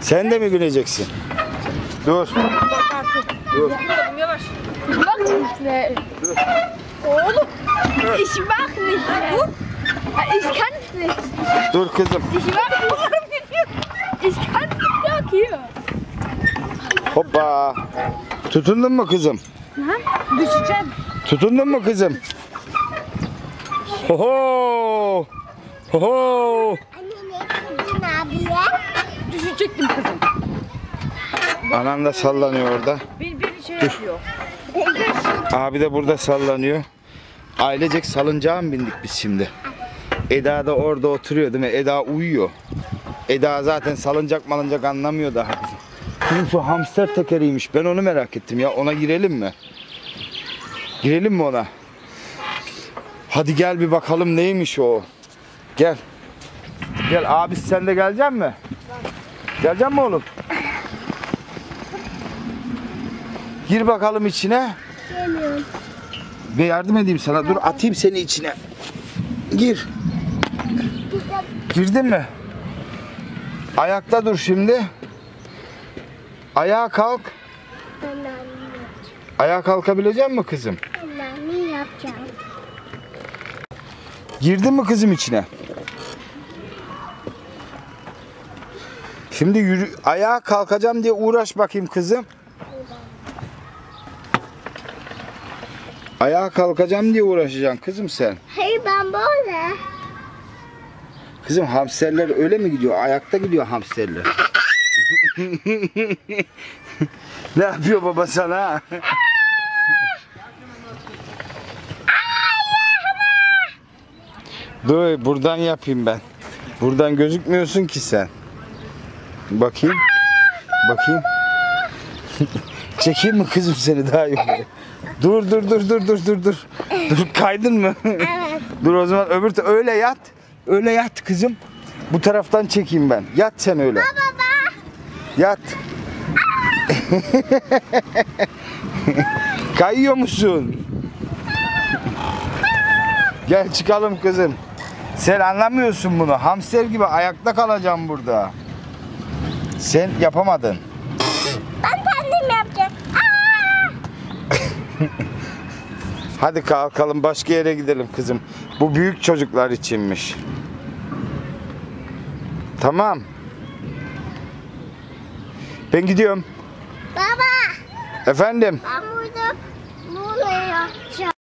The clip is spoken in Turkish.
Sen de mi bineceksin? Dur. Dur. Yavaş. Bak işte. Oğlum. Ich mach nicht. Dur. Ich kann's nicht. Dur kızım. Ich mach Ich kann's nicht. Yok hier. Hoppa. Tutundun mu kızım? Düşeceğim. Tutundun mu kızım? Hoho. Hoho. Düşecektim kızım. Anan da sallanıyor orada. Bir şey yapıyor. Abi de burada sallanıyor. Ailecek salıncağa mı bindik biz şimdi? Eda da orada oturuyor değil mi? Eda uyuyor. Eda zaten salıncak malıncak anlamıyor daha. Şu hamster tekeriymiş. Ben onu merak ettim ya. Ona girelim mi? Girelim mi ona? Hadi gel bir bakalım neymiş o. Gel. Gel abi, sen de gelecek mi? Gelecek mi oğlum? Gir bakalım içine. Geliyorum. Bir yardım edeyim sana. Dur atayım seni içine. Gir. Girdin mi? Ayakta dur şimdi. Ayağa kalk. Ayağa kalkabilecek misin kızım? Ne yapacağım? Girdin mi kızım içine? Şimdi yürü, ayağa kalkacağım diye uğraş bakayım kızım. Ayağa kalkacağım diye uğraşacaksın kızım sen. Hayır, ben böyle. Kızım hamsterler öyle mi gidiyor? Ayakta gidiyor hamsterler. Ne yapıyor baba sana? Dur buradan yapayım ben. Buradan gözükmüyorsun ki sen. Bakayım. Bakayım. Çekeyim mi kızım seni daha iyi olur. Dur. Dur kaydın mı? Evet. Dur o zaman öyle yat. Öyle yat kızım. Bu taraftan çekeyim ben. Yat sen öyle. Baba. Yat. Kayıyor musun? Gel çıkalım kızım. Sen anlamıyorsun bunu. Hamster gibi ayakta kalacağım burada. Sen yapamadın. Ben kendim yapacağım. Hadi kalkalım başka yere gidelim kızım. Bu büyük çocuklar içinmiş. Tamam. Ben gidiyorum. Baba. Efendim? Ben burada bunu yapacağım.